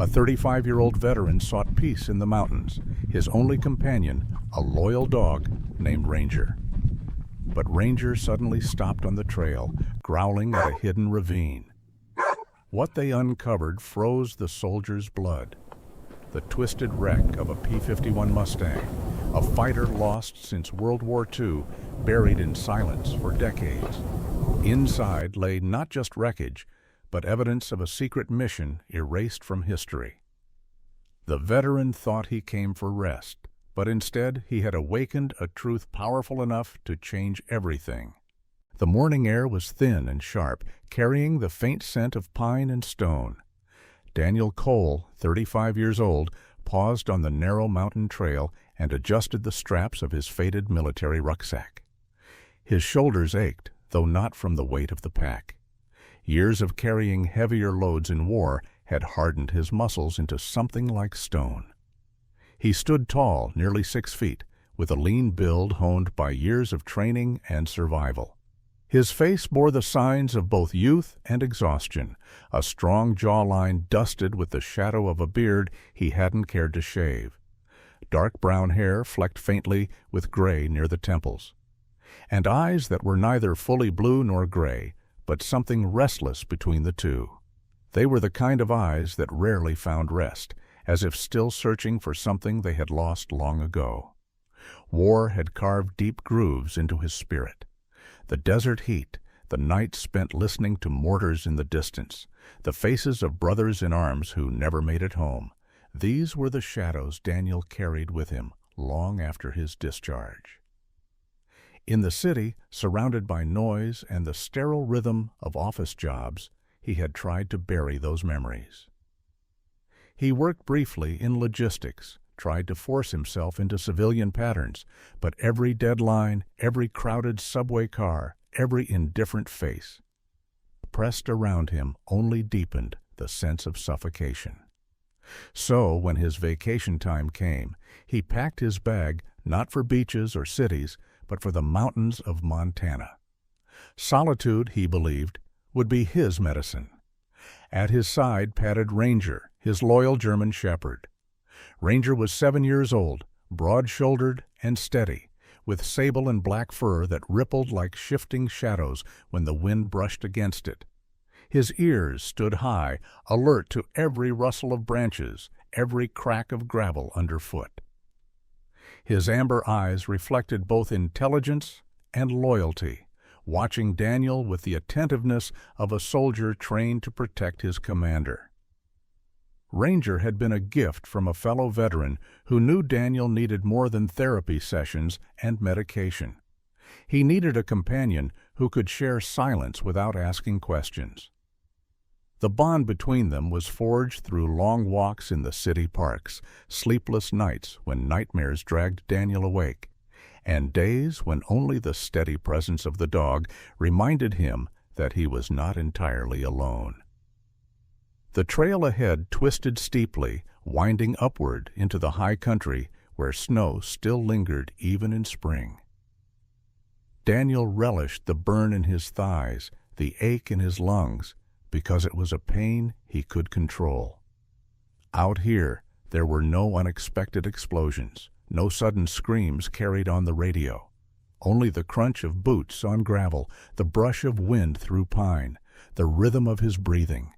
A 35-year-old veteran sought peace in the mountains, his only companion, a loyal dog named Ranger. But Ranger suddenly stopped on the trail, growling at a hidden ravine. What they uncovered froze the soldier's blood. The twisted wreck of a P-51 Mustang, a fighter lost since World War II, buried in silence for decades. Inside lay not just wreckage, but evidence of a secret mission erased from history. The veteran thought he came for rest, but instead he had awakened a truth powerful enough to change everything. The morning air was thin and sharp, carrying the faint scent of pine and stone. Daniel Cole, 35 years old, paused on the narrow mountain trail and adjusted the straps of his faded military rucksack. His shoulders ached, though not from the weight of the pack. Years of carrying heavier loads in war had hardened his muscles into something like stone. He stood tall, nearly 6 feet, with a lean build honed by years of training and survival. His face bore the signs of both youth and exhaustion, a strong jawline dusted with the shadow of a beard he hadn't cared to shave. Dark brown hair flecked faintly with gray near the temples, and eyes that were neither fully blue nor gray, but something restless between the two. They were the kind of eyes that rarely found rest, as if still searching for something they had lost long ago. War had carved deep grooves into his spirit. The desert heat, the nights spent listening to mortars in the distance, the faces of brothers in arms who never made it home, these were the shadows Daniel carried with him long after his discharge. In the city, surrounded by noise and the sterile rhythm of office jobs, he had tried to bury those memories. He worked briefly in logistics, tried to force himself into civilian patterns, but every deadline, every crowded subway car, every indifferent face pressed around him only deepened the sense of suffocation. So, when his vacation time came, he packed his bag not for beaches or cities, but for the mountains of Montana. Solitude, he believed, would be his medicine. At his side padded Ranger, his loyal German shepherd. Ranger was 7 years old, broad-shouldered and steady, with sable and black fur that rippled like shifting shadows when the wind brushed against it. His ears stood high, alert to every rustle of branches, every crack of gravel underfoot. His amber eyes reflected both intelligence and loyalty, watching Daniel with the attentiveness of a soldier trained to protect his commander. Ranger had been a gift from a fellow veteran who knew Daniel needed more than therapy sessions and medication. He needed a companion who could share silence without asking questions. The bond between them was forged through long walks in the city parks, sleepless nights when nightmares dragged Daniel awake, and days when only the steady presence of the dog reminded him that he was not entirely alone. The trail ahead twisted steeply, winding upward into the high country where snow still lingered even in spring. Daniel relished the burn in his thighs, the ache in his lungs, because it was a pain he could control. Out here, there were no unexpected explosions, no sudden screams carried on the radio. Only the crunch of boots on gravel, the brush of wind through pine, the rhythm of his breathing.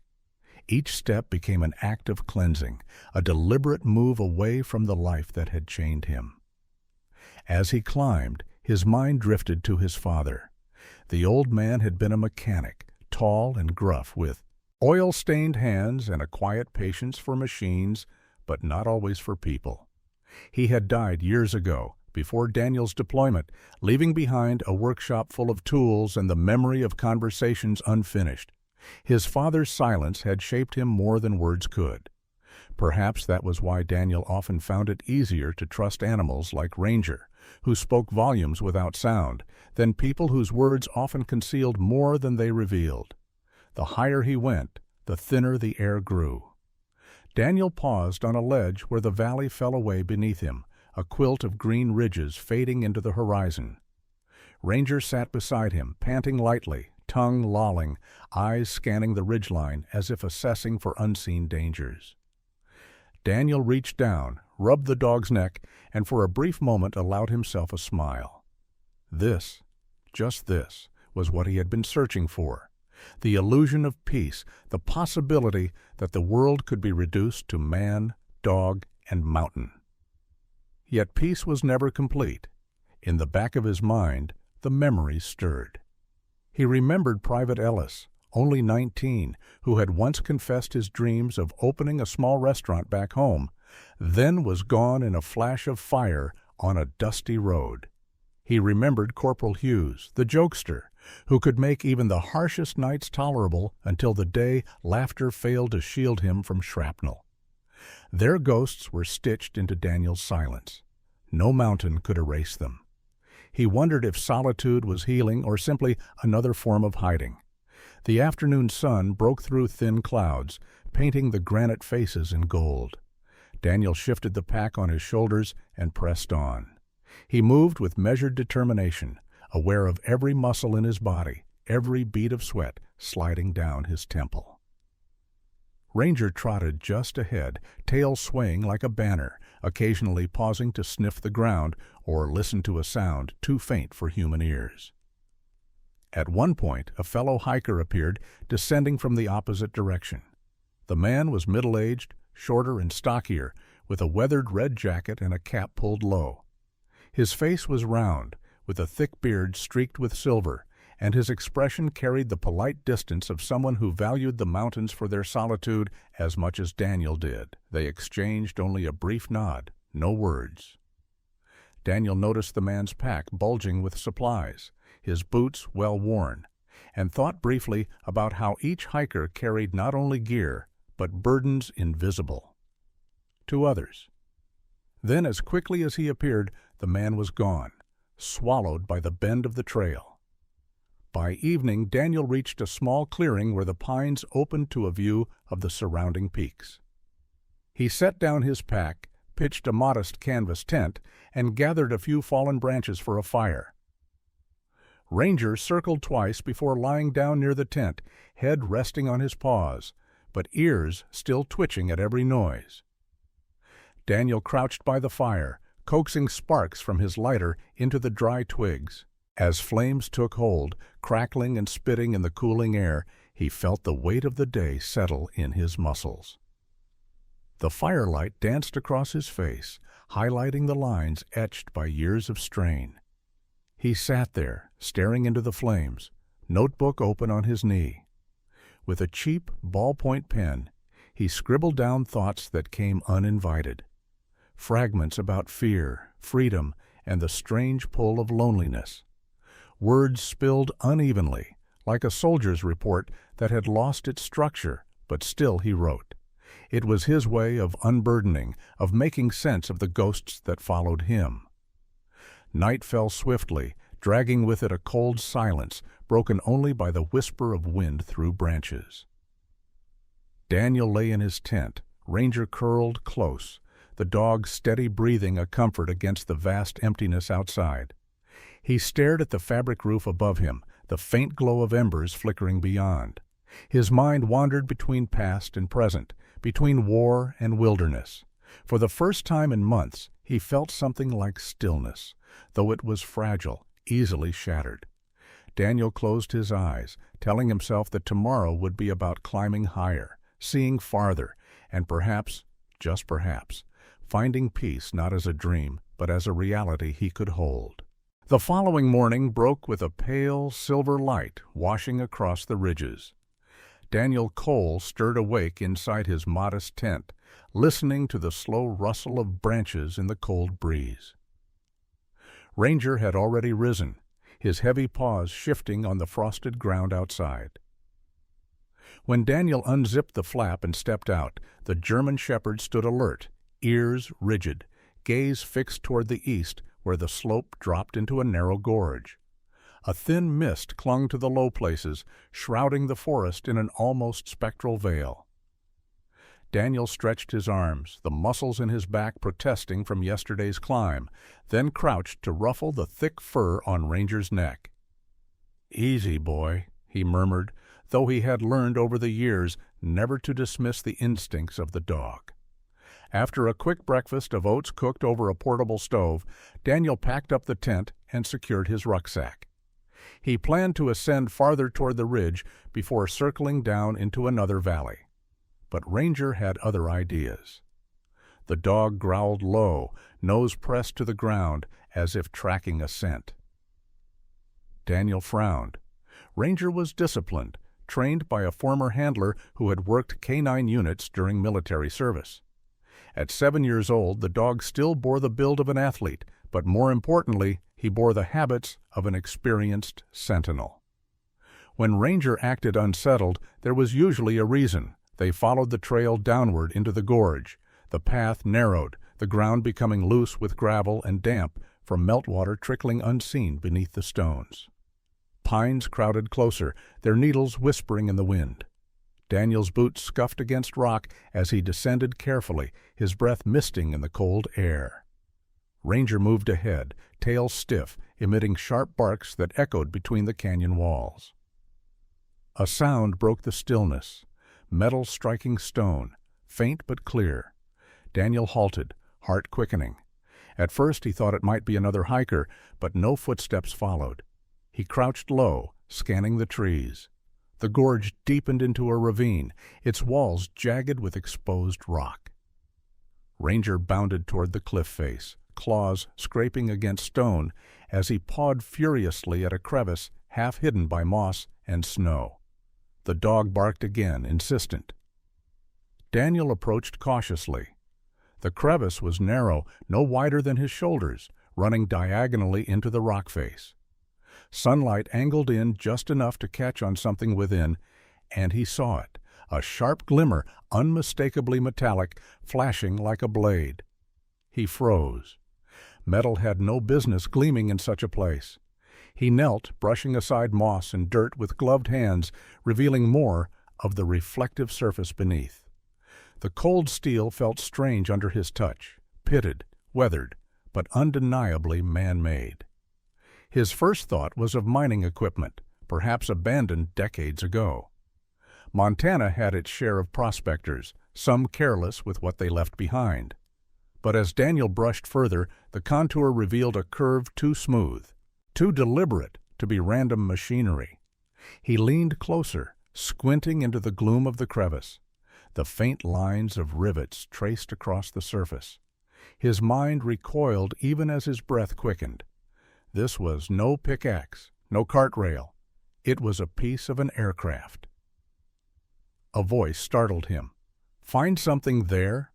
Each step became an act of cleansing, a deliberate move away from the life that had chained him. As he climbed, his mind drifted to his father. The old man had been a mechanic, tall and gruff, with oil-stained hands and a quiet patience for machines, but not always for people. He had died years ago, before Daniel's deployment, leaving behind a workshop full of tools and the memory of conversations unfinished. His father's silence had shaped him more than words could. Perhaps that was why Daniel often found it easier to trust animals like Ranger, who spoke volumes without sound, than people whose words often concealed more than they revealed. The higher he went, the thinner the air grew. Daniel paused on a ledge where the valley fell away beneath him, a quilt of green ridges fading into the horizon. Ranger sat beside him, panting lightly, tongue lolling, eyes scanning the ridgeline as if assessing for unseen dangers. Daniel reached down, rubbed the dog's neck, and for a brief moment allowed himself a smile. This, just this, was what he had been searching for. The illusion of peace, the possibility that the world could be reduced to man, dog, and mountain. Yet peace was never complete. In the back of his mind, the memories stirred. He remembered Private Ellis, only 19, who had once confessed his dreams of opening a small restaurant back home, then was gone in a flash of fire on a dusty road. He remembered Corporal Hughes, the jokester, who could make even the harshest nights tolerable until the day laughter failed to shield him from shrapnel. Their ghosts were stitched into Daniel's silence. No mountain could erase them. He wondered if solitude was healing or simply another form of hiding. The afternoon sun broke through thin clouds, painting the granite faces in gold. Daniel shifted the pack on his shoulders and pressed on. He moved with measured determination, aware of every muscle in his body, every bead of sweat sliding down his temple. Ranger trotted just ahead, tail swaying like a banner, occasionally pausing to sniff the ground or listen to a sound too faint for human ears. At one point, a fellow hiker appeared, descending from the opposite direction. The man was middle-aged, shorter and stockier, with a weathered red jacket and a cap pulled low. His face was round, with a thick beard streaked with silver, and his expression carried the polite distance of someone who valued the mountains for their solitude as much as Daniel did. They exchanged only a brief nod, no words. Daniel noticed the man's pack bulging with supplies, his boots well worn, and thought briefly about how each hiker carried not only gear, but burdens invisible to others. Then, as quickly as he appeared, the man was gone, swallowed by the bend of the trail. By evening, Daniel reached a small clearing where the pines opened to a view of the surrounding peaks. He set down his pack, pitched a modest canvas tent, and gathered a few fallen branches for a fire. Ranger circled twice before lying down near the tent, head resting on his paws, but ears still twitching at every noise. Daniel crouched by the fire, coaxing sparks from his lighter into the dry twigs. As flames took hold, crackling and spitting in the cooling air, he felt the weight of the day settle in his muscles. The firelight danced across his face, highlighting the lines etched by years of strain. He sat there, staring into the flames, notebook open on his knee. With a cheap ballpoint pen, he scribbled down thoughts that came uninvited. Fragments about fear, freedom, and the strange pull of loneliness. Words spilled unevenly, like a soldier's report that had lost its structure, but still he wrote. It was his way of unburdening, of making sense of the ghosts that followed him. Night fell swiftly, dragging with it a cold silence, broken only by the whisper of wind through branches. Daniel lay in his tent, Ranger curled close, the dog steady breathing a comfort against the vast emptiness outside. He stared at the fabric roof above him, the faint glow of embers flickering beyond. His mind wandered between past and present, between war and wilderness. For the first time in months, he felt something like stillness, though it was fragile, easily shattered. Daniel closed his eyes, telling himself that tomorrow would be about climbing higher, seeing farther, and perhaps, just perhaps, finding peace not as a dream, but as a reality he could hold. The following morning broke with a pale silver light washing across the ridges. Daniel Cole stirred awake inside his modest tent, listening to the slow rustle of branches in the cold breeze. Ranger had already risen, his heavy paws shifting on the frosted ground outside. When Daniel unzipped the flap and stepped out, the German shepherd stood alert, ears rigid, gaze fixed toward the east where the slope dropped into a narrow gorge. A thin mist clung to the low places, shrouding the forest in an almost spectral veil. Daniel stretched his arms, the muscles in his back protesting from yesterday's climb, then crouched to ruffle the thick fur on Ranger's neck. "Easy, boy," he murmured, though he had learned over the years never to dismiss the instincts of the dog. After a quick breakfast of oats cooked over a portable stove, Daniel packed up the tent and secured his rucksack. He planned to ascend farther toward the ridge before circling down into another valley. But Ranger had other ideas. The dog growled low, nose pressed to the ground, as if tracking a scent. Daniel frowned. Ranger was disciplined, trained by a former handler who had worked K-9 units during military service. At 7 years old, the dog still bore the build of an athlete, but more importantly, he bore the habits of an experienced sentinel. When Ranger acted unsettled, there was usually a reason. They followed the trail downward into the gorge. The path narrowed, the ground becoming loose with gravel and damp from meltwater trickling unseen beneath the stones. Pines crowded closer, their needles whispering in the wind. Daniel's boots scuffed against rock as he descended carefully, his breath misting in the cold air. Ranger moved ahead, tail stiff, emitting sharp barks that echoed between the canyon walls. A sound broke the stillness, metal striking stone, faint but clear. Daniel halted, heart quickening. At first he thought it might be another hiker, but no footsteps followed. He crouched low, scanning the trees. The gorge deepened into a ravine, its walls jagged with exposed rock. Ranger bounded toward the cliff face, claws scraping against stone as he pawed furiously at a crevice half hidden by moss and snow. The dog barked again, insistent. Daniel approached cautiously. The crevice was narrow, no wider than his shoulders, running diagonally into the rock face. Sunlight angled in just enough to catch on something within, and he saw it, a sharp glimmer, unmistakably metallic, flashing like a blade. He froze. Metal had no business gleaming in such a place. He knelt, brushing aside moss and dirt with gloved hands, revealing more of the reflective surface beneath. The cold steel felt strange under his touch, pitted, weathered, but undeniably man-made. His first thought was of mining equipment, perhaps abandoned decades ago. Montana had its share of prospectors, some careless with what they left behind. But as Daniel brushed further, the contour revealed a curve too smooth, too deliberate to be random machinery. He leaned closer, squinting into the gloom of the crevice. The faint lines of rivets traced across the surface. His mind recoiled even as his breath quickened. This was no pickaxe, no cart rail. It was a piece of an aircraft. A voice startled him. "Find something there?"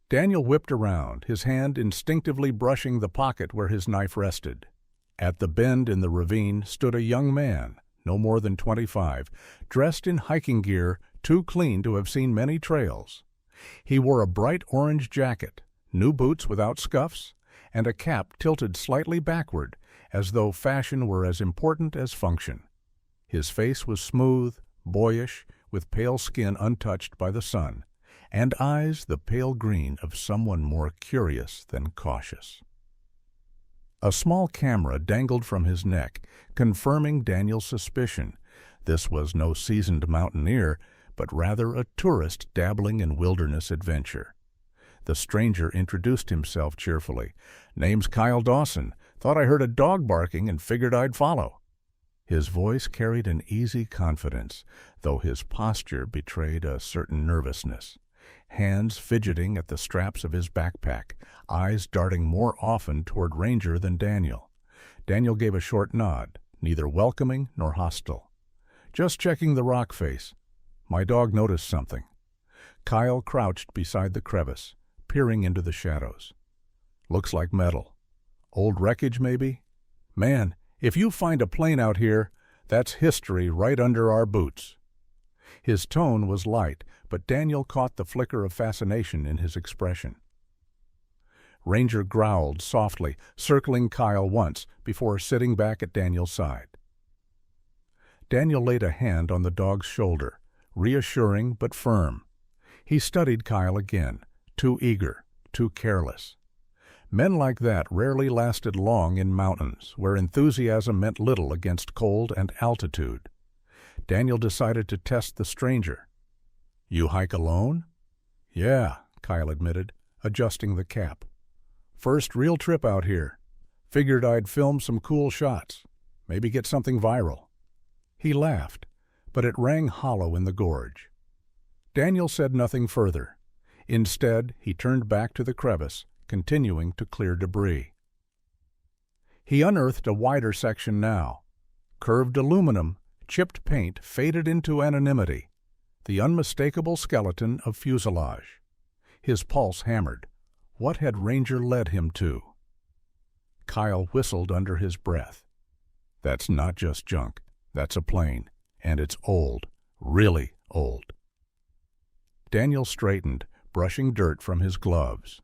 Daniel whipped around, his hand instinctively brushing the pocket where his knife rested. At the bend in the ravine stood a young man, no more than 25, dressed in hiking gear too clean to have seen many trails. He wore a bright orange jacket, new boots without scuffs, and a cap tilted slightly backward, as though fashion were as important as function. His face was smooth, boyish, with pale skin untouched by the sun, and eyes the pale green of someone more curious than cautious. A small camera dangled from his neck, confirming Daniel's suspicion. This was no seasoned mountaineer, but rather a tourist dabbling in wilderness adventure. The stranger introduced himself cheerfully. "Name's Kyle Dawson. Thought I heard a dog barking and figured I'd follow." His voice carried an easy confidence, though his posture betrayed a certain nervousness. Hands fidgeting at the straps of his backpack, eyes darting more often toward Ranger than Daniel. Daniel gave a short nod, neither welcoming nor hostile. "Just checking the rock face. My dog noticed something." Kyle crouched beside the crevice, peering into the shadows. "Looks like metal. Old wreckage, maybe? Man, if you find a plane out here, that's history right under our boots." His tone was light, but Daniel caught the flicker of fascination in his expression. Ranger growled softly, circling Kyle once before sitting back at Daniel's side. Daniel laid a hand on the dog's shoulder, reassuring but firm. He studied Kyle again, too eager, too careless. Men like that rarely lasted long in mountains, where enthusiasm meant little against cold and altitude. Daniel decided to test the stranger. "You hike alone?" "Yeah," Kyle admitted, adjusting the cap. "First real trip out here. Figured I'd film some cool shots. Maybe get something viral." He laughed, but it rang hollow in the gorge. Daniel said nothing further. Instead, he turned back to the crevice, continuing to clear debris. He unearthed a wider section now. Curved aluminum, chipped paint faded into anonymity. The unmistakable skeleton of fuselage. His pulse hammered. What had Ranger led him to? Kyle whistled under his breath. "That's not just junk. That's a plane. And it's old. Really old." Daniel straightened, brushing dirt from his gloves.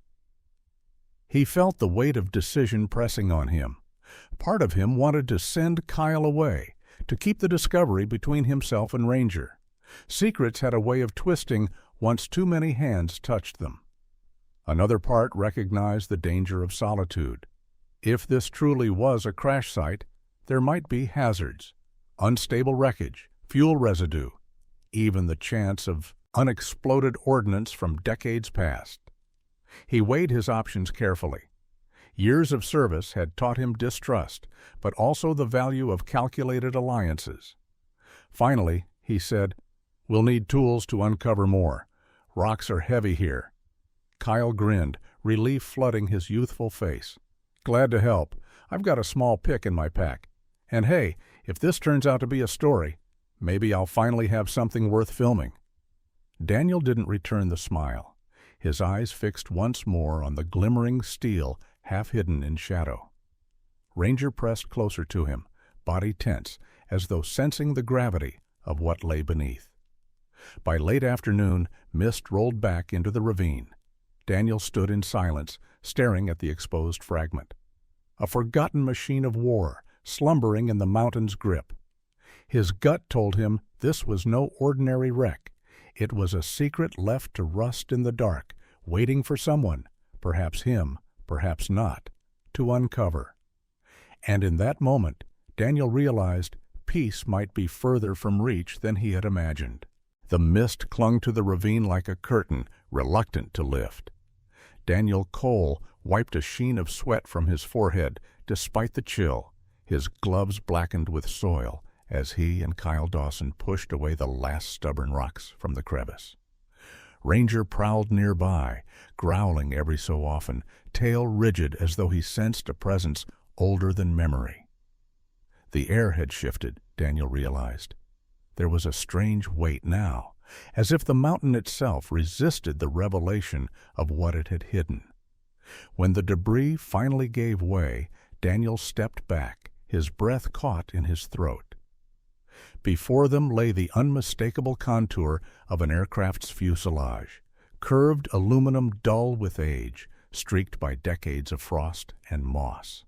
He felt the weight of decision pressing on him. Part of him wanted to send Kyle away, to keep the discovery between himself and Ranger. Secrets had a way of twisting once too many hands touched them. Another part recognized the danger of solitude. If this truly was a crash site, there might be hazards, unstable wreckage, fuel residue, even the chance of unexploded ordnance from decades past. He weighed his options carefully. Years of service had taught him distrust, but also the value of calculated alliances. Finally, he said, "We'll need tools to uncover more. Rocks are heavy here." Kyle grinned, relief flooding his youthful face. "Glad to help. I've got a small pick in my pack. And hey, if this turns out to be a story, maybe I'll finally have something worth filming." Daniel didn't return the smile, his eyes fixed once more on the glimmering steel half hidden in shadow. Ranger pressed closer to him, body tense, as though sensing the gravity of what lay beneath. By late afternoon, mist rolled back into the ravine. Daniel stood in silence, staring at the exposed fragment. A forgotten machine of war, slumbering in the mountain's grip. His gut told him this was no ordinary wreck. It was a secret left to rust in the dark, waiting for someone, perhaps him, perhaps not, to uncover. And in that moment, Daniel realized peace might be further from reach than he had imagined. The mist clung to the ravine like a curtain, reluctant to lift. Daniel Cole wiped a sheen of sweat from his forehead, despite the chill, his gloves blackened with soil, as he and Kyle Dawson pushed away the last stubborn rocks from the crevice. Ranger prowled nearby, growling every so often, tail rigid as though he sensed a presence older than memory. The air had shifted, Daniel realized. There was a strange weight now, as if the mountain itself resisted the revelation of what it had hidden. When the debris finally gave way, Daniel stepped back, his breath caught in his throat. Before them lay the unmistakable contour of an aircraft's fuselage, curved aluminum dull with age, streaked by decades of frost and moss.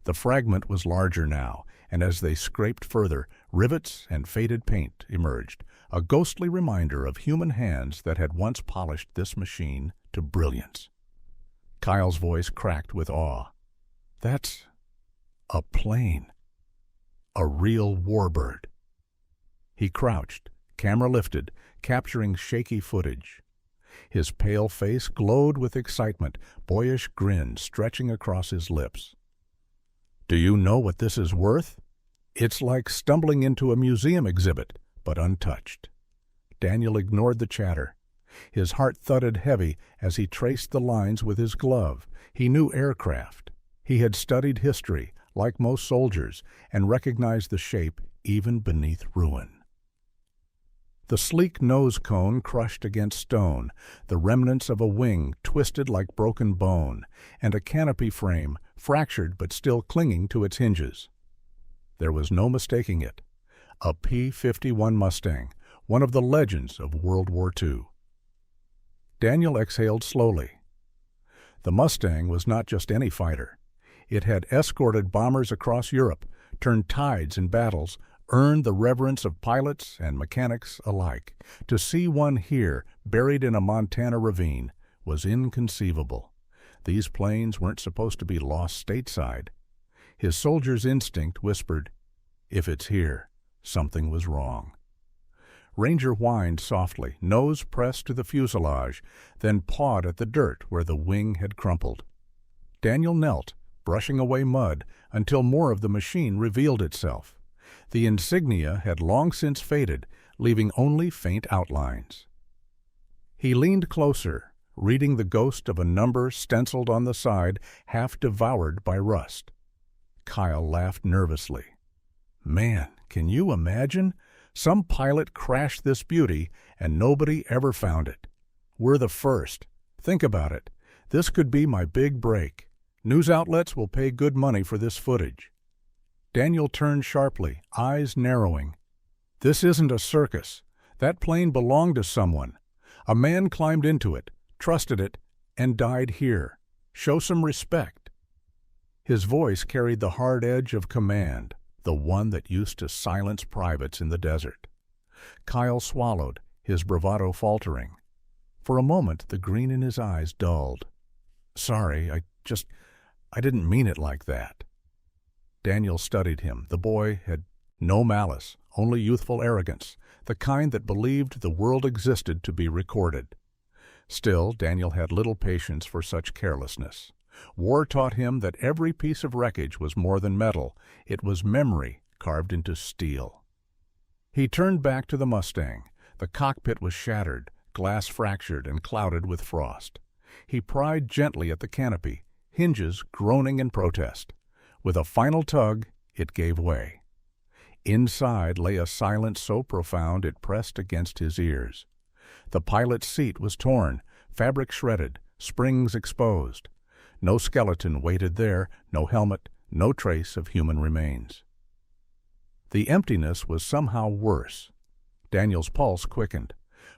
The fragment was larger now, and as they scraped further, rivets and faded paint emerged, a ghostly reminder of human hands that had once polished this machine to brilliance. Kyle's voice cracked with awe. "That's a plane. A real warbird." He crouched, camera lifted, capturing shaky footage. His pale face glowed with excitement, boyish grin stretching across his lips. "Do you know what this is worth? It's like stumbling into a museum exhibit, but untouched." Daniel ignored the chatter. His heart thudded heavy as he traced the lines with his glove. He knew aircraft. He had studied history, like most soldiers, and recognized the shape even beneath ruin. The sleek nose cone crushed against stone, the remnants of a wing twisted like broken bone, and a canopy frame fractured but still clinging to its hinges. There was no mistaking it. A P-51 Mustang, one of the legends of World War II. Daniel exhaled slowly. The Mustang was not just any fighter. It had escorted bombers across Europe, turned tides in battles, earned the reverence of pilots and mechanics alike. To see one here, buried in a Montana ravine, was inconceivable. These planes weren't supposed to be lost stateside. His soldier's instinct whispered, if it's here, something was wrong. Ranger whined softly, nose pressed to the fuselage, then pawed at the dirt where the wing had crumpled. Daniel knelt, brushing away mud, until more of the machine revealed itself. The insignia had long since faded, leaving only faint outlines. He leaned closer, reading the ghost of a number stenciled on the side, half devoured by rust. Kyle laughed nervously. Man, can you imagine? Some pilot crashed this beauty, and nobody ever found it. We're the first. Think about it. This could be my big break. News outlets will pay good money for this footage. Daniel turned sharply, eyes narrowing. This isn't a circus. That plane belonged to someone. A man climbed into it, trusted it, and died here. Show some respect. His voice carried the hard edge of command, the one that used to silence privates in the desert. Kyle swallowed, his bravado faltering. For a moment, the green in his eyes dulled. Sorry, I didn't mean it like that. Daniel studied him. The boy had no malice, only youthful arrogance, the kind that believed the world existed to be recorded. Still, Daniel had little patience for such carelessness. War taught him that every piece of wreckage was more than metal. It was memory carved into steel. He turned back to the Mustang. The cockpit was shattered, glass fractured and clouded with frost. He pried gently at the canopy, hinges groaning in protest. With a final tug, it gave way. Inside lay a silence so profound it pressed against his ears. The pilot's seat was torn, fabric shredded, springs exposed. No skeleton waited there, no helmet, no trace of human remains. The emptiness was somehow worse. Daniel's pulse quickened.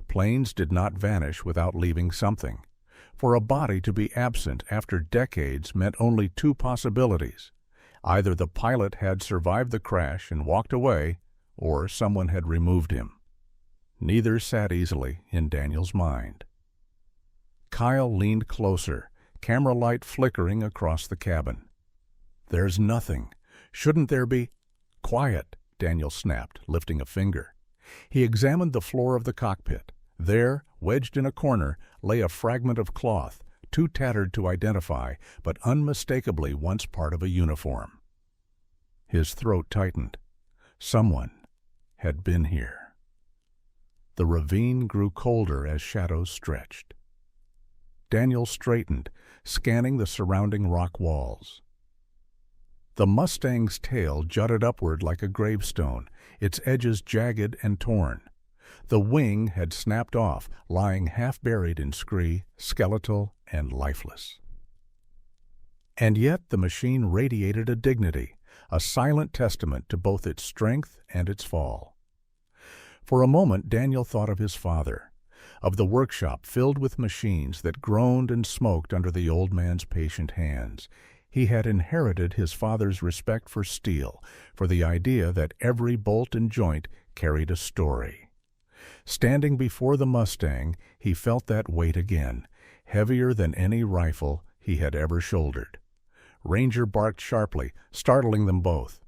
Planes did not vanish without leaving something. For a body to be absent after decades meant only two possibilities. Either the pilot had survived the crash and walked away, or someone had removed him. Neither sat easily in Daniel's mind. Kyle leaned closer, camera light flickering across the cabin. There's nothing. Shouldn't there be? Quiet, Daniel snapped, lifting a finger. He examined the floor of the cockpit. There, wedged in a corner, lay a fragment of cloth, too tattered to identify, but unmistakably once part of a uniform. His throat tightened. Someone had been here. The ravine grew colder as shadows stretched. Daniel straightened, scanning the surrounding rock walls. The Mustang's tail jutted upward like a gravestone, its edges jagged and torn. The wing had snapped off, lying half-buried in scree, skeletal and lifeless. And yet the machine radiated a dignity, a silent testament to both its strength and its fall. For a moment Daniel thought of his father, of the workshop filled with machines that groaned and smoked under the old man's patient hands. He had inherited his father's respect for steel, for the idea that every bolt and joint carried a story. Standing before the Mustang, he felt that weight again, heavier than any rifle he had ever shouldered. Ranger barked sharply, startling them both.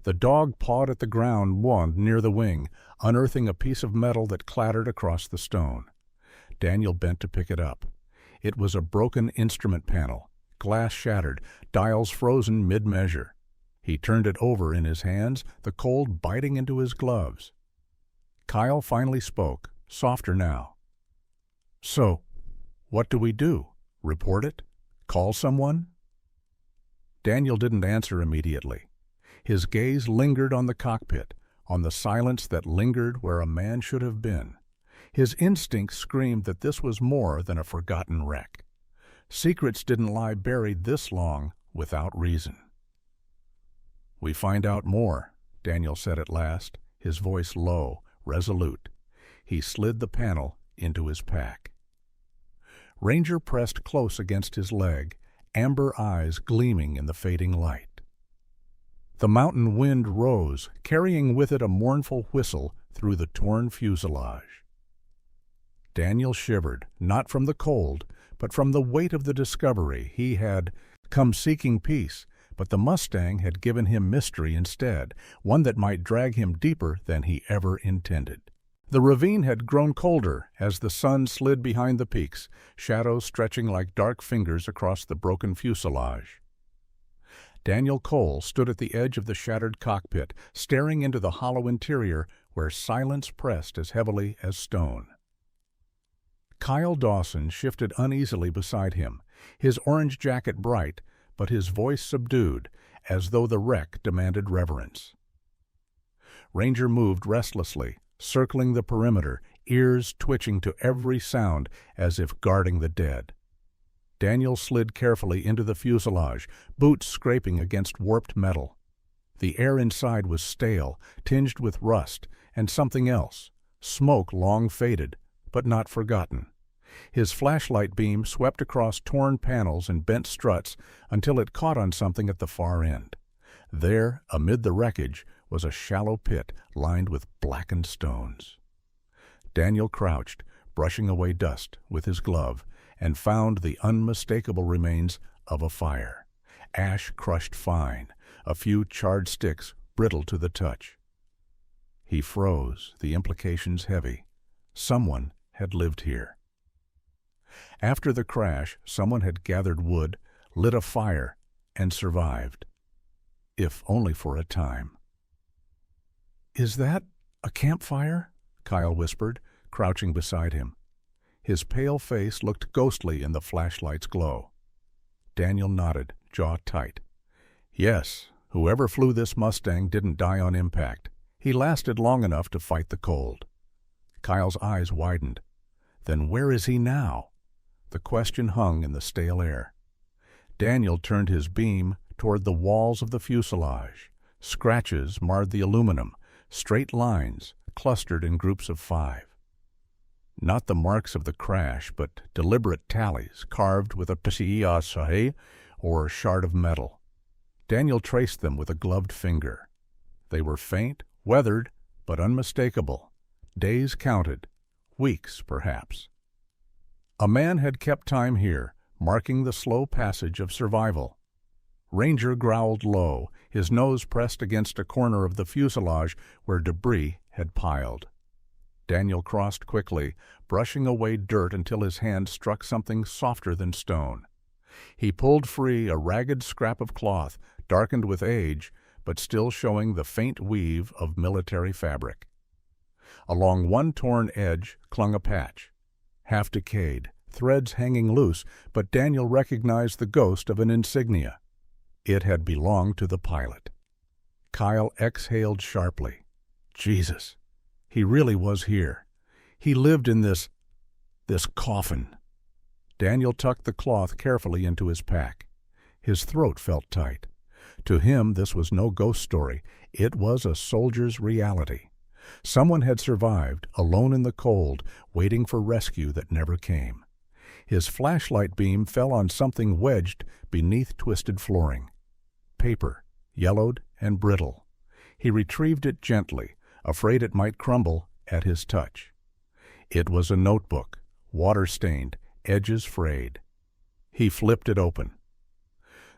The dog pawed at the ground near the wing, unearthing a piece of metal that clattered across the stone. Daniel bent to pick it up. It was a broken instrument panel, glass shattered, dials frozen mid-measure. He turned it over in his hands, the cold biting into his gloves. Kyle finally spoke, softer now. So, what do we do? Report it? Call someone? Daniel didn't answer immediately. His gaze lingered on the cockpit, on the silence that lingered where a man should have been. His instincts screamed that this was more than a forgotten wreck. Secrets didn't lie buried this long without reason. We find out more, Daniel said at last, his voice low, resolute. He slid the panel into his pack. Ranger pressed close against his leg, amber eyes gleaming in the fading light. The mountain wind rose, carrying with it a mournful whistle through the torn fuselage. Daniel shivered, not from the cold, but from the weight of the discovery. He had come seeking peace, but the Mustang had given him mystery instead, one that might drag him deeper than he ever intended. The ravine had grown colder as the sun slid behind the peaks, shadows stretching like dark fingers across the broken fuselage. Daniel Cole stood at the edge of the shattered cockpit, staring into the hollow interior where silence pressed as heavily as stone. Kyle Dawson shifted uneasily beside him, his orange jacket bright, but his voice subdued, as though the wreck demanded reverence. Ranger moved restlessly, circling the perimeter, ears twitching to every sound as if guarding the dead. Daniel slid carefully into the fuselage, boots scraping against warped metal. The air inside was stale, tinged with rust, and something else, smoke long faded, but not forgotten. His flashlight beam swept across torn panels and bent struts until it caught on something at the far end. There, amid the wreckage, was a shallow pit lined with blackened stones. Daniel crouched, brushing away dust with his glove, and found the unmistakable remains of a fire. Ash crushed fine, a few charred sticks brittle to the touch. He froze, the implications heavy. Someone had lived here. After the crash, someone had gathered wood, lit a fire, and survived. If only for a time. "Is that a campfire?" Kyle whispered, crouching beside him. His pale face looked ghostly in the flashlight's glow. Daniel nodded, jaw tight. "Yes, whoever flew this Mustang didn't die on impact. He lasted long enough to fight the cold." Kyle's eyes widened. "Then where is he now?" The question hung in the stale air. Daniel turned his beam toward the walls of the fuselage. Scratches marred the aluminum, straight lines clustered in groups of 5. Not the marks of the crash, but deliberate tallies carved with a P-51 or shard of metal. Daniel traced them with a gloved finger. They were faint, weathered, but unmistakable. Days counted, weeks perhaps. A man had kept time here, marking the slow passage of survival. Ranger growled low, his nose pressed against a corner of the fuselage where debris had piled. Daniel crossed quickly, brushing away dirt until his hand struck something softer than stone. He pulled free a ragged scrap of cloth, darkened with age, but still showing the faint weave of military fabric. Along one torn edge clung a patch, half decayed, threads hanging loose, but Daniel recognized the ghost of an insignia. It had belonged to the pilot. Kyle exhaled sharply. Jesus, he really was here. He lived in this coffin. Daniel tucked the cloth carefully into his pack. His throat felt tight. To him, this was no ghost story. It was a soldier's reality. Someone had survived, alone in the cold, waiting for rescue that never came. His flashlight beam fell on something wedged beneath twisted flooring. Paper, yellowed and brittle. He retrieved it gently, afraid it might crumble at his touch. It was a notebook, water-stained, edges frayed. He flipped it open.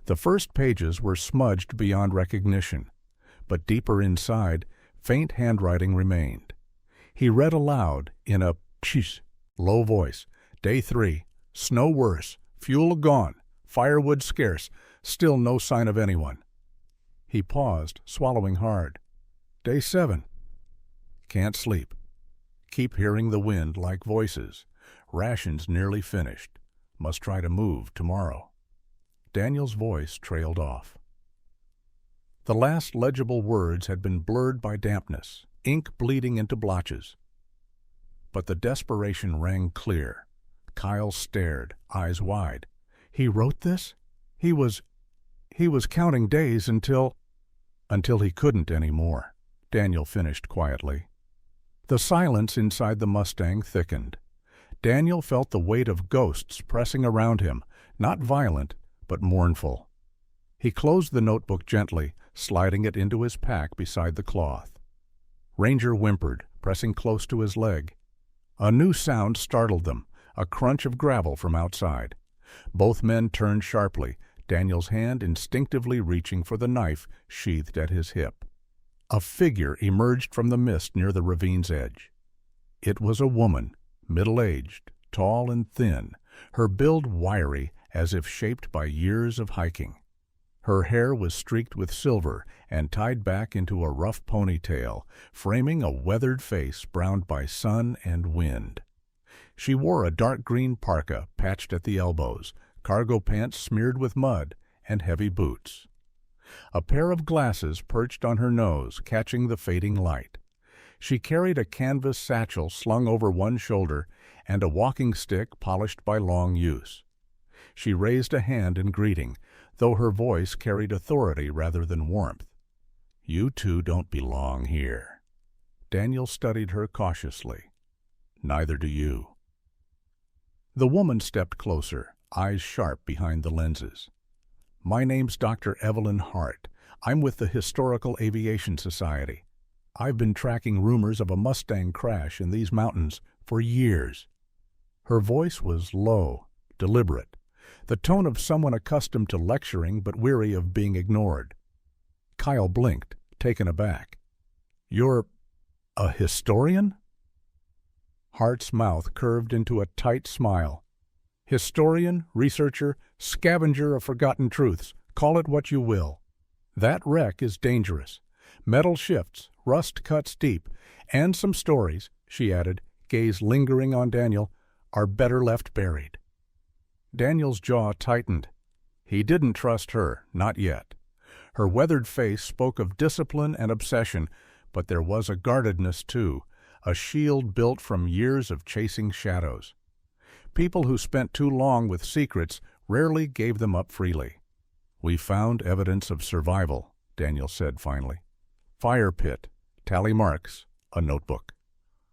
The first pages were smudged beyond recognition, but deeper inside, faint handwriting remained. He read aloud in a psh, low voice. Day 3, snow worse, fuel gone, firewood scarce, still no sign of anyone. He paused, swallowing hard. Day 7. Can't sleep. Keep hearing the wind like voices. Rations nearly finished. Must try to move tomorrow. Daniel's voice trailed off. The last legible words had been blurred by dampness, ink bleeding into blotches. But the desperation rang clear. Kyle stared, eyes wide. He wrote this? He was counting days until he couldn't anymore, Daniel finished quietly. The silence inside the Mustang thickened. Daniel felt the weight of ghosts pressing around him, not violent, but mournful. He closed the notebook gently, sliding it into his pack beside the cloth. Ranger whimpered, pressing close to his leg. A new sound startled them, a crunch of gravel from outside. Both men turned sharply, Daniel's hand instinctively reaching for the knife sheathed at his hip. A figure emerged from the mist near the ravine's edge. It was a woman, middle-aged, tall and thin, her build wiry as if shaped by years of hiking. Her hair was streaked with silver and tied back into a rough ponytail, framing a weathered face browned by sun and wind. She wore a dark green parka patched at the elbows, cargo pants smeared with mud, and heavy boots. A pair of glasses perched on her nose, catching the fading light. She carried a canvas satchel slung over one shoulder and a walking stick polished by long use. She raised a hand in greeting, though her voice carried authority rather than warmth. "You two don't belong here." Daniel studied her cautiously. "Neither do you." The woman stepped closer, eyes sharp behind the lenses. "My name's Dr. Evelyn Hart. I'm with the Historical Aviation Society. I've been tracking rumors of a Mustang crash in these mountains for years." Her voice was low, deliberate, the tone of someone accustomed to lecturing but weary of being ignored. Kyle blinked, taken aback. "You're a historian?" Hart's mouth curved into a tight smile. "Historian, researcher, scavenger of forgotten truths, call it what you will. That wreck is dangerous. Metal shifts, rust cuts deep, and some stories," she added, gaze lingering on Daniel, "are better left buried." Daniel's jaw tightened. He didn't trust her, not yet. Her weathered face spoke of discipline and obsession, but there was a guardedness too, a shield built from years of chasing shadows. People who spent too long with secrets rarely gave them up freely. "We found evidence of survival," Daniel said finally. "Fire pit, tally marks, a notebook."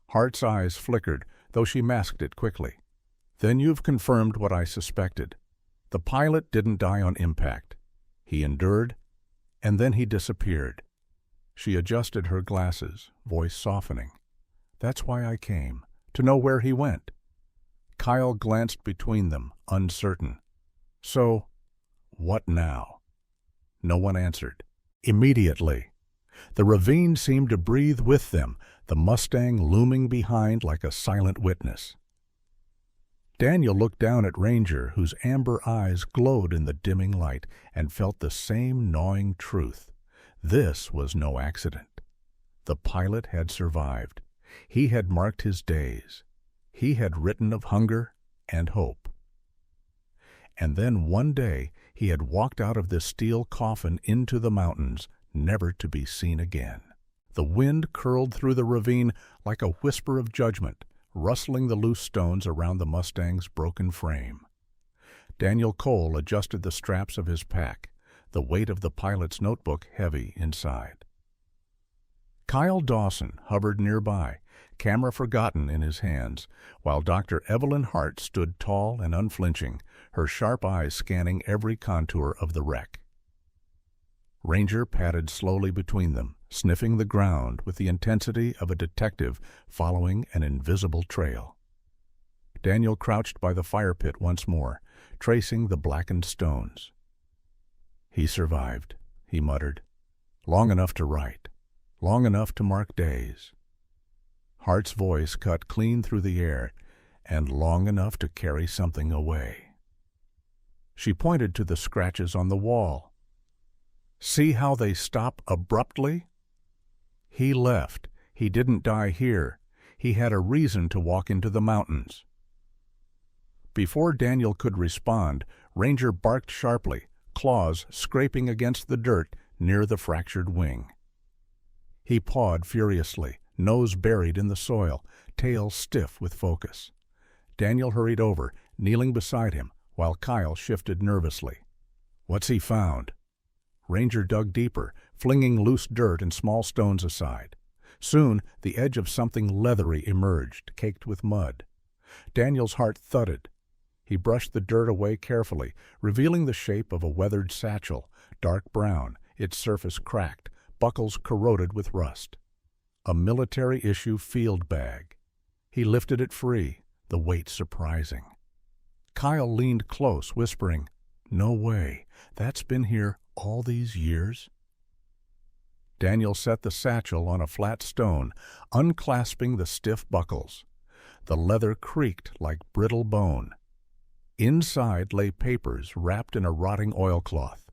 Hart's eyes flickered, though she masked it quickly. "Then you've confirmed what I suspected. The pilot didn't die on impact. He endured, and then he disappeared." She adjusted her glasses, voice softening. "That's why I came, to know where he went." Kyle glanced between them, uncertain. "So, what now?" No one answered. Immediately, the ravine seemed to breathe with them, the Mustang looming behind like a silent witness. Daniel looked down at Ranger, whose amber eyes glowed in the dimming light, and felt the same gnawing truth. This was no accident. The pilot had survived. He had marked his days. He had written of hunger and hope. And then one day he had walked out of this steel coffin into the mountains, never to be seen again. The wind curled through the ravine like a whisper of judgment, rustling the loose stones around the Mustang's broken frame. Daniel Cole adjusted the straps of his pack, the weight of the pilot's notebook heavy inside. Kyle Dawson hovered nearby, camera forgotten in his hands, while Dr. Evelyn Hart stood tall and unflinching, her sharp eyes scanning every contour of the wreck. Ranger padded slowly between them, sniffing the ground with the intensity of a detective following an invisible trail. Daniel crouched by the fire pit once more, tracing the blackened stones. "He survived," he muttered. "Long enough to write, long enough to mark days." Hart's voice cut clean through the air, "and long enough to carry something away." She pointed to the scratches on the wall. "See how they stop abruptly? He left. He didn't die here. He had a reason to walk into the mountains." Before Daniel could respond, Ranger barked sharply, claws scraping against the dirt near the fractured wing. He pawed furiously, nose buried in the soil, tail stiff with focus. Daniel hurried over, kneeling beside him, while Kyle shifted nervously. "What's he found?" Ranger dug deeper, flinging loose dirt and small stones aside. Soon, the edge of something leathery emerged, caked with mud. Daniel's heart thudded. He brushed the dirt away carefully, revealing the shape of a weathered satchel, dark brown, its surface cracked, buckles corroded with rust. A military-issue field bag. He lifted it free, the weight surprising. Kyle leaned close, whispering, "No way. That's been here all these years?" Daniel set the satchel on a flat stone, unclasping the stiff buckles. The leather creaked like brittle bone. Inside lay papers wrapped in a rotting oilcloth.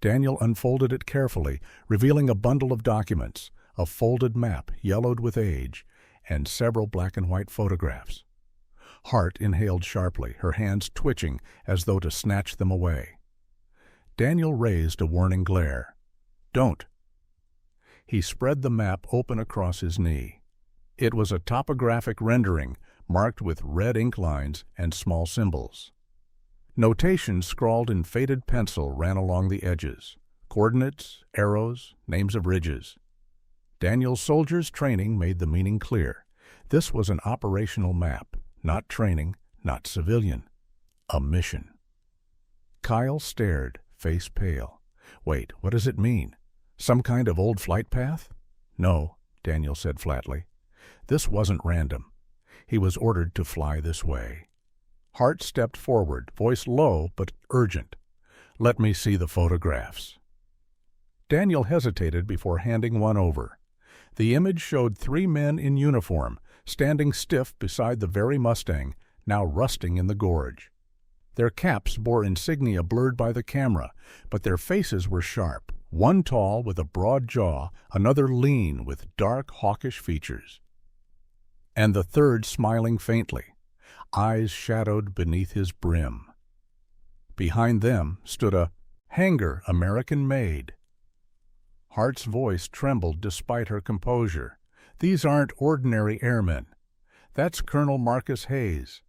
Daniel unfolded it carefully, revealing a bundle of documents, a folded map yellowed with age, and several black and white photographs. Hart inhaled sharply, her hands twitching as though to snatch them away. Daniel raised a warning glare. "Don't." He spread the map open across his knee. It was a topographic rendering marked with red ink lines and small symbols. Notations scrawled in faded pencil ran along the edges. Coordinates, arrows, names of ridges. Daniel's soldiers' training made the meaning clear. This was an operational map, not training, not civilian. A mission. Kyle stared, face pale. "Wait, what does it mean? Some kind of old flight path?" "No," Daniel said flatly. "This wasn't random. He was ordered to fly this way." Hart stepped forward, voice low but urgent. "Let me see the photographs." Daniel hesitated before handing one over. The image showed 3 men in uniform, standing stiff beside the very Mustang, now rusting in the gorge. Their caps bore insignia blurred by the camera, but their faces were sharp, one tall with a broad jaw, another lean with dark, hawkish features, and the third smiling faintly, eyes shadowed beneath his brim. Behind them stood a hangar American-made. Hart's voice trembled despite her composure. "These aren't ordinary airmen. That's Colonel Marcus Hayes."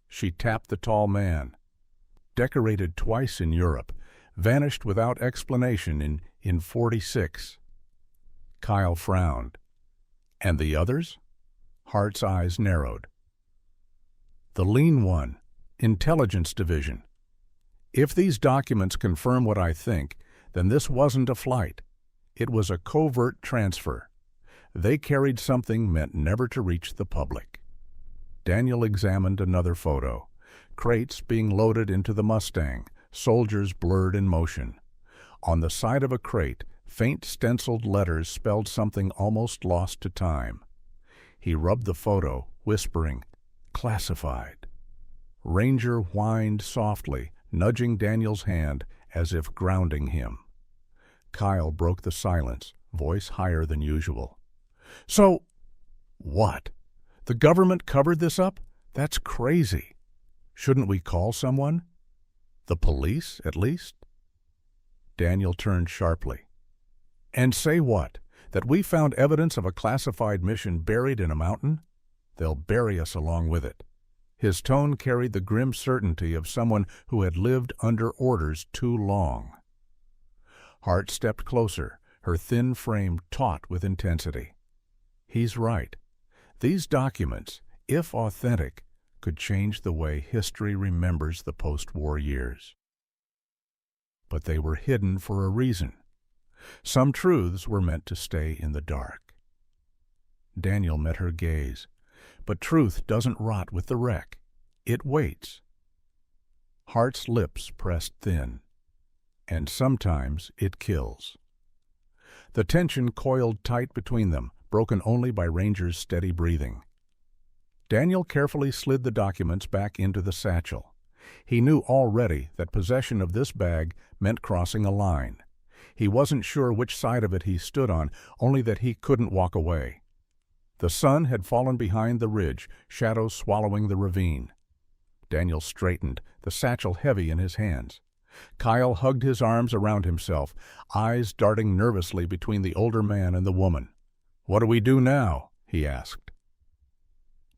She tapped the tall man. "Decorated twice in Europe, vanished without explanation in 46. Kyle frowned. "And the others?" Hart's eyes narrowed. "The lean one, Intelligence Division. If these documents confirm what I think, then this wasn't a flight. It was a covert transfer. They carried something meant never to reach the public." Daniel examined another photo. Crates being loaded into the Mustang, soldiers blurred in motion. On the side of a crate, faint stenciled letters spelled something almost lost to time. He rubbed the photo, whispering, "Classified." Ranger whined softly, nudging Daniel's hand as if grounding him. Kyle broke the silence, voice higher than usual. "So, what? The government covered this up? That's crazy. Shouldn't we call someone? The police, at least?" Daniel turned sharply. "And say what? That we found evidence of a classified mission buried in a mountain? They'll bury us along with it." His tone carried the grim certainty of someone who had lived under orders too long. Hart stepped closer, her thin frame taut with intensity. "He's right. These documents, if authentic, could change the way history remembers the post-war years. But they were hidden for a reason. Some truths were meant to stay in the dark." Daniel met her gaze. "But truth doesn't rot with the wreck. It waits." Hart's lips pressed thin. "And sometimes it kills." The tension coiled tight between them, broken only by Ranger's steady breathing. Daniel carefully slid the documents back into the satchel. He knew already that possession of this bag meant crossing a line. He wasn't sure which side of it he stood on, only that he couldn't walk away. The sun had fallen behind the ridge, shadows swallowing the ravine. Daniel straightened, the satchel heavy in his hands. Kyle hugged his arms around himself, eyes darting nervously between the older man and the woman. "What do we do now?" he asked.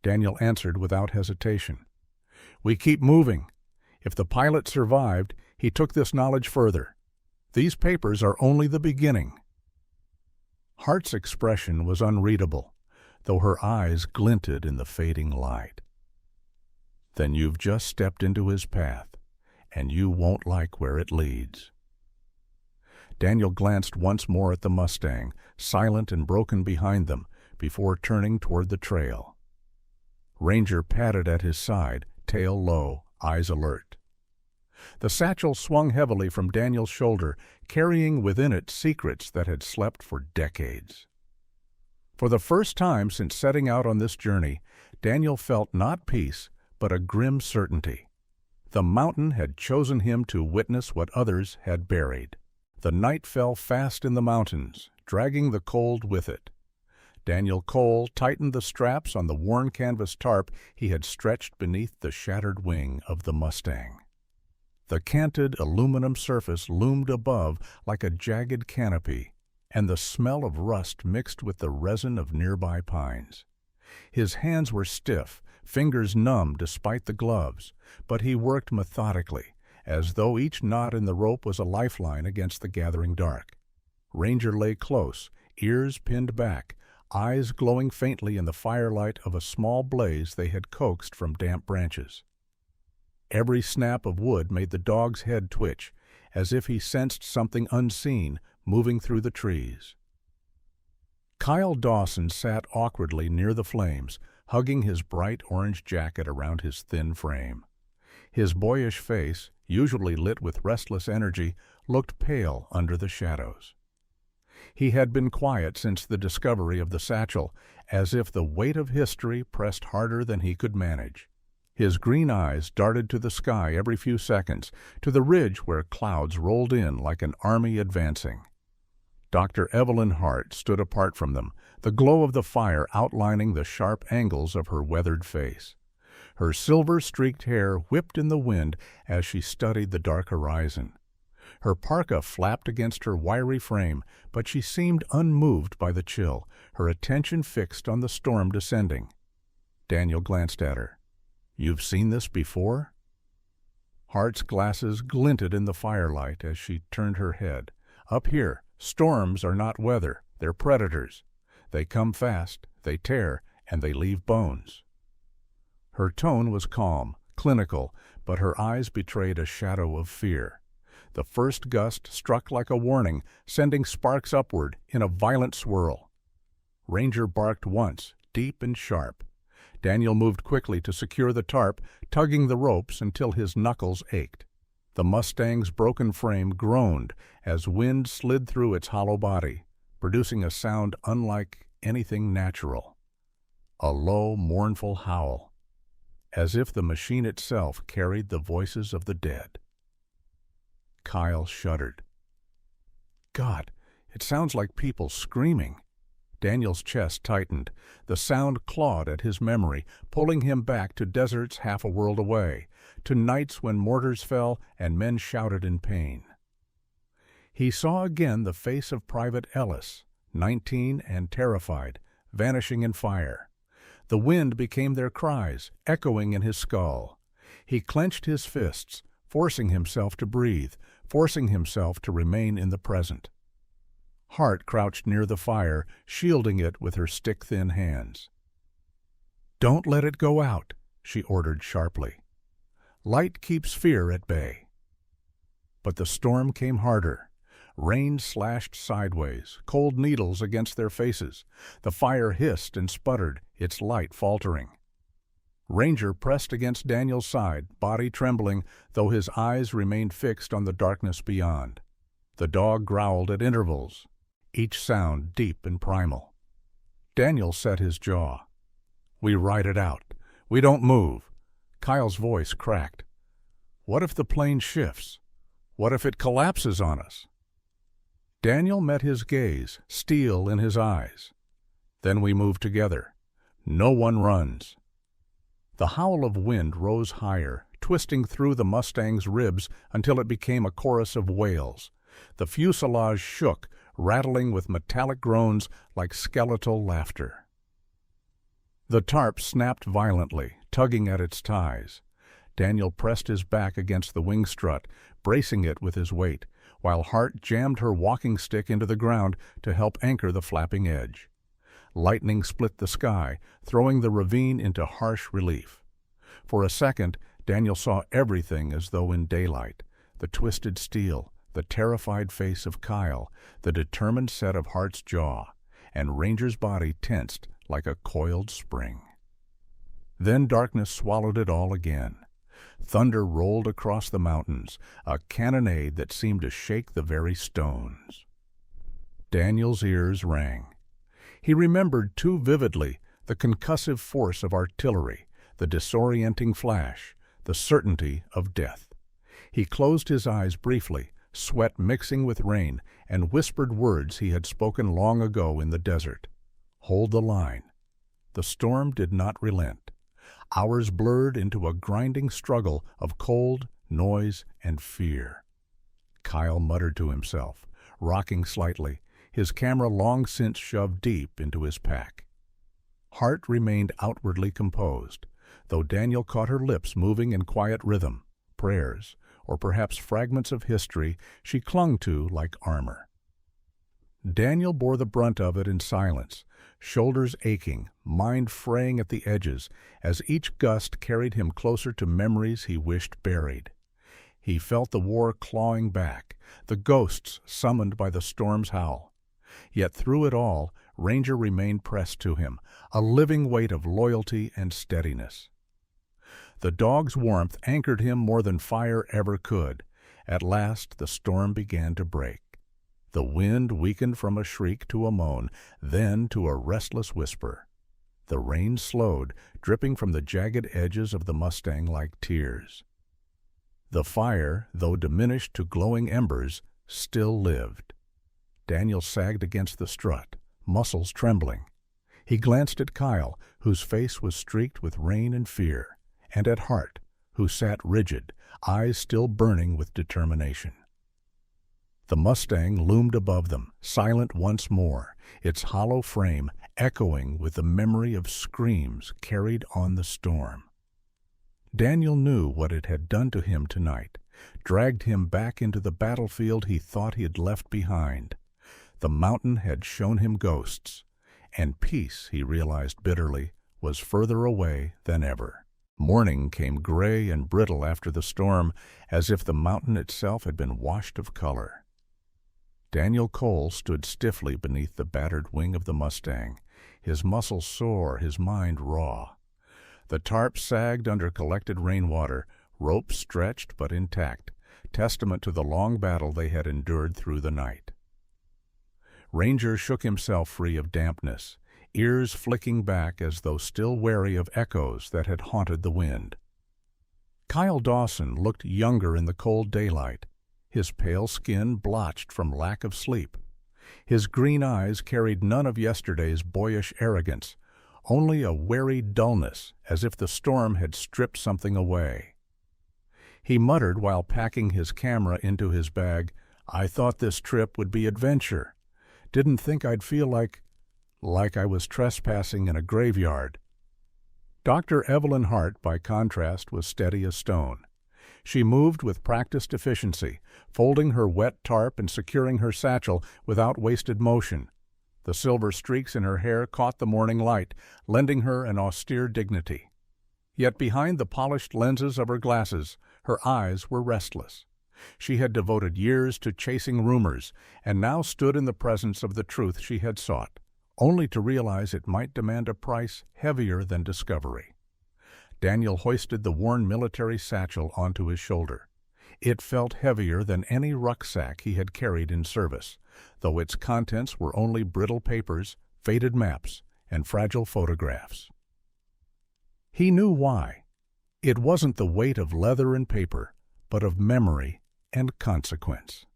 Daniel answered without hesitation. "We keep moving. If the pilot survived, he took this knowledge further. These papers are only the beginning." Hart's expression was unreadable, though her eyes glinted in the fading light. "Then you've just stepped into his path, and you won't like where it leads." Daniel glanced once more at the Mustang, silent and broken behind them, before turning toward the trail. Ranger padded at his side, tail low, eyes alert. The satchel swung heavily from Daniel's shoulder, carrying within it secrets that had slept for decades. For the first time since setting out on this journey, Daniel felt not peace, but a grim certainty. The mountain had chosen him to witness what others had buried. The night fell fast in the mountains, dragging the cold with it. Daniel Cole tightened the straps on the worn canvas tarp he had stretched beneath the shattered wing of the Mustang. The canted aluminum surface loomed above like a jagged canopy, and the smell of rust mixed with the resin of nearby pines. His hands were stiff, fingers numb despite the gloves, but he worked methodically, as though each knot in the rope was a lifeline against the gathering dark. Ranger lay close, ears pinned back, eyes glowing faintly in the firelight of a small blaze they had coaxed from damp branches. Every snap of wood made the dog's head twitch, as if he sensed something unseen moving through the trees. Kyle Dawson sat awkwardly near the flames, hugging his bright orange jacket around his thin frame. His boyish face, usually lit with restless energy, looked pale under the shadows. He had been quiet since the discovery of the satchel, as if the weight of history pressed harder than he could manage. His green eyes darted to the sky every few seconds, to the ridge where clouds rolled in like an army advancing. Dr. Evelyn Hart stood apart from them, the glow of the fire outlining the sharp angles of her weathered face. Her silver-streaked hair whipped in the wind as she studied the dark horizon. Her parka flapped against her wiry frame, but she seemed unmoved by the chill, her attention fixed on the storm descending. Daniel glanced at her. "You've seen this before?" Hart's glasses glinted in the firelight as she turned her head. "Up here, storms are not weather, they're predators. They come fast, they tear, and they leave bones." Her tone was calm, clinical, but her eyes betrayed a shadow of fear. The first gust struck like a warning, sending sparks upward in a violent swirl. Ranger barked once, deep and sharp. Daniel moved quickly to secure the tarp, tugging the ropes until his knuckles ached. The Mustang's broken frame groaned as wind slid through its hollow body, producing a sound unlike anything natural. A low, mournful howl, as if the machine itself carried the voices of the dead. Kyle shuddered. "God, it sounds like people screaming." Daniel's chest tightened. The sound clawed at his memory, pulling him back to deserts half a world away, to nights when mortars fell and men shouted in pain. He saw again the face of Private Ellis, 19 and terrified, vanishing in fire. The wind became their cries, echoing in his skull. He clenched his fists, forcing himself to breathe, forcing himself to remain in the present. Hart crouched near the fire, shielding it with her stick-thin hands. "Don't let it go out," she ordered sharply. "Light keeps fear at bay." But the storm came harder. Rain slashed sideways, cold needles against their faces. The fire hissed and sputtered, its light faltering. Ranger pressed against Daniel's side, body trembling, though his eyes remained fixed on the darkness beyond. The dog growled at intervals, each sound deep and primal. Daniel set his jaw. "We ride it out. We don't move." Kyle's voice cracked. "What if the plane shifts? What if it collapses on us?" Daniel met his gaze, steel in his eyes. "Then we move together. No one runs." The howl of wind rose higher, twisting through the Mustang's ribs until it became a chorus of wails. The fuselage shook, rattling with metallic groans like skeletal laughter. The tarp snapped violently, tugging at its ties. Daniel pressed his back against the wing strut, bracing it with his weight, while Hart jammed her walking stick into the ground to help anchor the flapping edge. Lightning split the sky, throwing the ravine into harsh relief. For a second, Daniel saw everything as though in daylight: the twisted steel, the terrified face of Kyle, the determined set of Hart's jaw, and Ranger's body tensed like a coiled spring. Then darkness swallowed it all again. Thunder rolled across the mountains, a cannonade that seemed to shake the very stones. Daniel's ears rang. He remembered too vividly the concussive force of artillery, the disorienting flash, the certainty of death. He closed his eyes briefly, sweat mixing with rain, and whispered words he had spoken long ago in the desert. Hold the line. The storm did not relent. Hours blurred into a grinding struggle of cold, noise, and fear. Kyle muttered to himself, rocking slightly, his camera long since shoved deep into his pack. Hart remained outwardly composed, though Daniel caught her lips moving in quiet rhythm, prayers, or perhaps fragments of history she clung to like armor. Daniel bore the brunt of it in silence, shoulders aching, mind fraying at the edges, as each gust carried him closer to memories he wished buried. He felt the war clawing back, the ghosts summoned by the storm's howl. Yet through it all, Ranger remained pressed to him, a living weight of loyalty and steadiness. The dog's warmth anchored him more than fire ever could. At last the storm began to break. The wind weakened from a shriek to a moan, then to a restless whisper. The rain slowed, dripping from the jagged edges of the Mustang like tears. The fire, though diminished to glowing embers, still lived. Daniel sagged against the strut, muscles trembling. He glanced at Kyle, whose face was streaked with rain and fear, and at Hart, who sat rigid, eyes still burning with determination. The Mustang loomed above them, silent once more, its hollow frame echoing with the memory of screams carried on the storm. Daniel knew what it had done to him tonight, dragged him back into the battlefield he thought he had left behind. The mountain had shown him ghosts, and peace, he realized bitterly, was further away than ever. Morning came gray and brittle after the storm, as if the mountain itself had been washed of color. Daniel Cole stood stiffly beneath the battered wing of the Mustang, his muscles sore, his mind raw. The tarp sagged under collected rainwater, ropes stretched but intact, testament to the long battle they had endured through the night. Ranger shook himself free of dampness, ears flicking back as though still wary of echoes that had haunted the wind. Kyle Dawson looked younger in the cold daylight, his pale skin blotched from lack of sleep. His green eyes carried none of yesterday's boyish arrogance, only a wary dullness, as if the storm had stripped something away. He muttered while packing his camera into his bag, "I thought this trip would be adventure. Didn't think I'd feel like I was trespassing in a graveyard." Dr. Evelyn Hart, by contrast, was steady as stone. She moved with practiced efficiency, folding her wet tarp and securing her satchel without wasted motion. The silver streaks in her hair caught the morning light, lending her an austere dignity. Yet behind the polished lenses of her glasses, her eyes were restless. She had devoted years to chasing rumors, and now stood in the presence of the truth she had sought, only to realize it might demand a price heavier than discovery. Daniel hoisted the worn military satchel onto his shoulder. It felt heavier than any rucksack he had carried in service, though its contents were only brittle papers, faded maps, and fragile photographs. He knew why. It wasn't the weight of leather and paper, but of memory and consequence.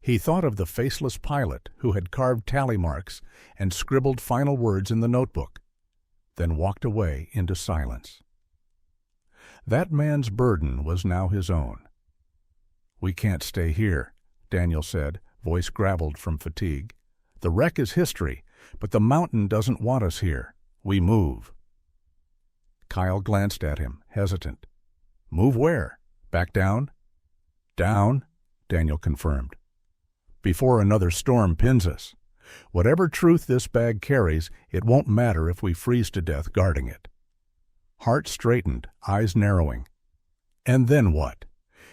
He thought of the faceless pilot who had carved tally marks and scribbled final words in the notebook, then walked away into silence. That man's burden was now his own. "We can't stay here," Daniel said, voice graveled from fatigue. "The wreck is history, but the mountain doesn't want us here. We move." Kyle glanced at him, hesitant. "Move where? Back down?" "Down," Daniel confirmed. "Before another storm pins us. Whatever truth this bag carries, it won't matter if we freeze to death guarding it." Hart straightened, eyes narrowing. "And then what?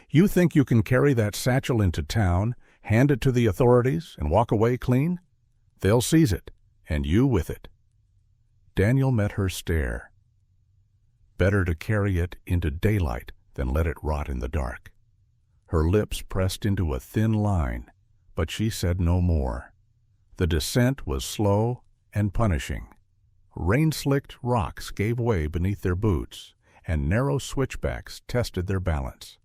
You think you can carry that satchel into town, hand it to the authorities, and walk away clean? They'll seize it, and you with it." Daniel met her stare. Better to carry it into daylight than let it rot in the dark. Her lips pressed into a thin line, but she said no more. The descent was slow and punishing. Rain-slicked rocks gave way beneath their boots, and narrow switchbacks tested their balance.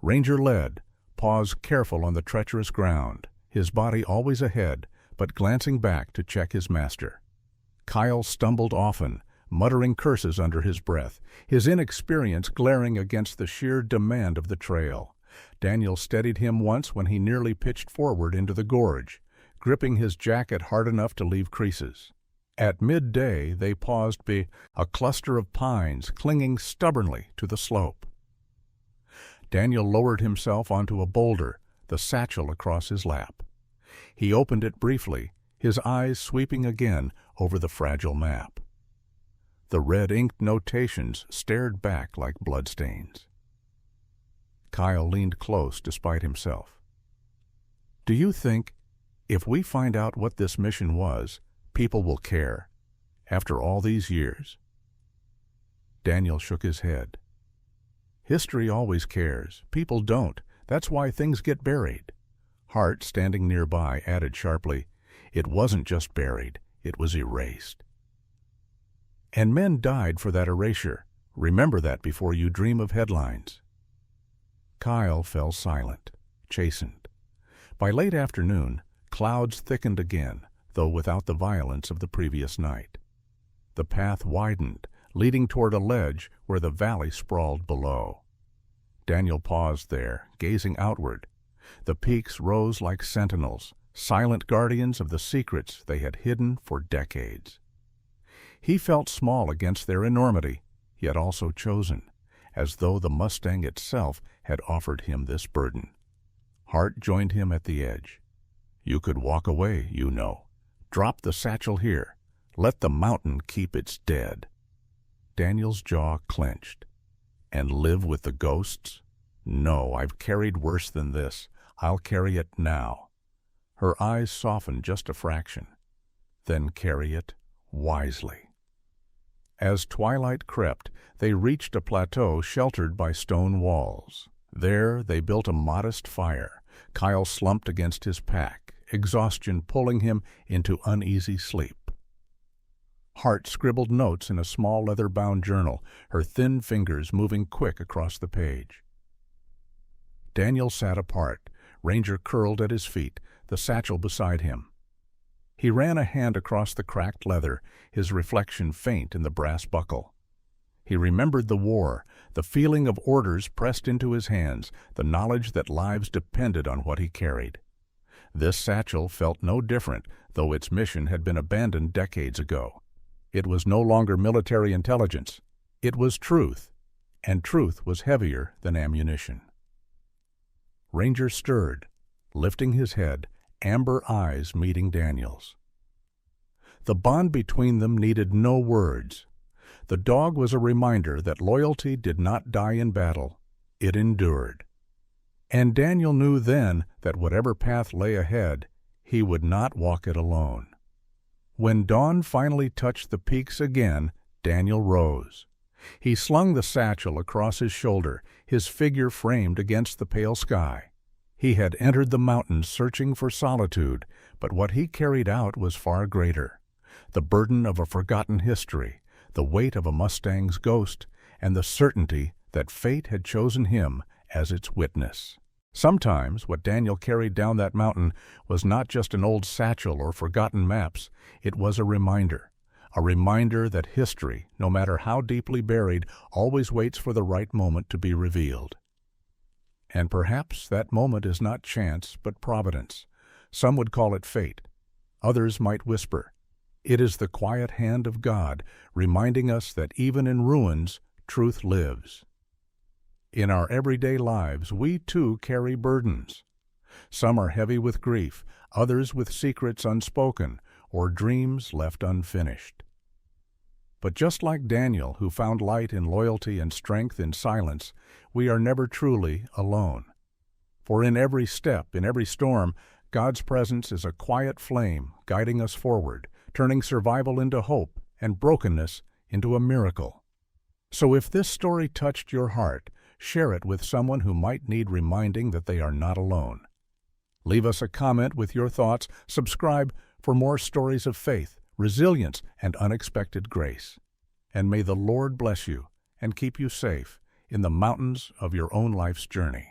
Ranger led, paws careful on the treacherous ground, his body always ahead, but glancing back to check his master. Kyle stumbled often, muttering curses under his breath, his inexperience glaring against the sheer demand of the trail. Daniel steadied him once when he nearly pitched forward into the gorge, gripping his jacket hard enough to leave creases. At midday, they paused by a cluster of pines clinging stubbornly to the slope. Daniel lowered himself onto a boulder, the satchel across his lap. He opened it briefly, his eyes sweeping again over the fragile map. The red-inked notations stared back like bloodstains. Kyle leaned close despite himself. "Do you think, if we find out what this mission was, people will care, after all these years?" Daniel shook his head. "History always cares. People don't. That's why things get buried." Hart, standing nearby, added sharply, "It wasn't just buried, it was erased. And men died for that erasure. Remember that before you dream of headlines." Kyle fell silent, chastened. By late afternoon, clouds thickened again, though without the violence of the previous night. The path widened, leading toward a ledge where the valley sprawled below. Daniel paused there, gazing outward. The peaks rose like sentinels, silent guardians of the secrets they had hidden for decades. He felt small against their enormity, yet also chosen, as though the Mustang itself had offered him this burden. Hart joined him at the edge. "You could walk away, you know. Drop the satchel here. Let the mountain keep its dead." Daniel's jaw clenched. "And live with the ghosts? No, I've carried worse than this. I'll carry it now." Her eyes softened just a fraction. "Then carry it wisely." As twilight crept, they reached a plateau sheltered by stone walls. There they built a modest fire. Kyle slumped against his pack, exhaustion pulling him into uneasy sleep. Hart scribbled notes in a small leather-bound journal, her thin fingers moving quick across the page. Daniel sat apart, Ranger curled at his feet, the satchel beside him. He ran a hand across the cracked leather, his reflection faint in the brass buckle. He remembered the war, the feeling of orders pressed into his hands, the knowledge that lives depended on what he carried. This satchel felt no different, though its mission had been abandoned decades ago. It was no longer military intelligence. It was truth, and truth was heavier than ammunition. Ranger stirred, lifting his head, amber eyes meeting Daniel's. The bond between them needed no words. The dog was a reminder that loyalty did not die in battle, it endured. And Daniel knew then that whatever path lay ahead, he would not walk it alone. When dawn finally touched the peaks again, Daniel rose. He slung the satchel across his shoulder, his figure framed against the pale sky. He had entered the mountains searching for solitude, but what he carried out was far greater. The burden of a forgotten history, the weight of a Mustang's ghost, and the certainty that fate had chosen him as its witness. Sometimes what Daniel carried down that mountain was not just an old satchel or forgotten maps, it was a reminder that history, no matter how deeply buried, always waits for the right moment to be revealed. And perhaps that moment is not chance, but providence. Some would call it fate. Others might whisper, it is the quiet hand of God, reminding us that even in ruins, truth lives. In our everyday lives, we too carry burdens. Some are heavy with grief, others with secrets unspoken, or dreams left unfinished. But just like Daniel, who found light in loyalty and strength in silence, we are never truly alone. For in every step, in every storm, God's presence is a quiet flame guiding us forward, turning survival into hope and brokenness into a miracle. So if this story touched your heart, share it with someone who might need reminding that they are not alone. Leave us a comment with your thoughts. Subscribe for more stories of faith, resilience, and unexpected grace. And may the Lord bless you and keep you safe in the mountains of your own life's journey.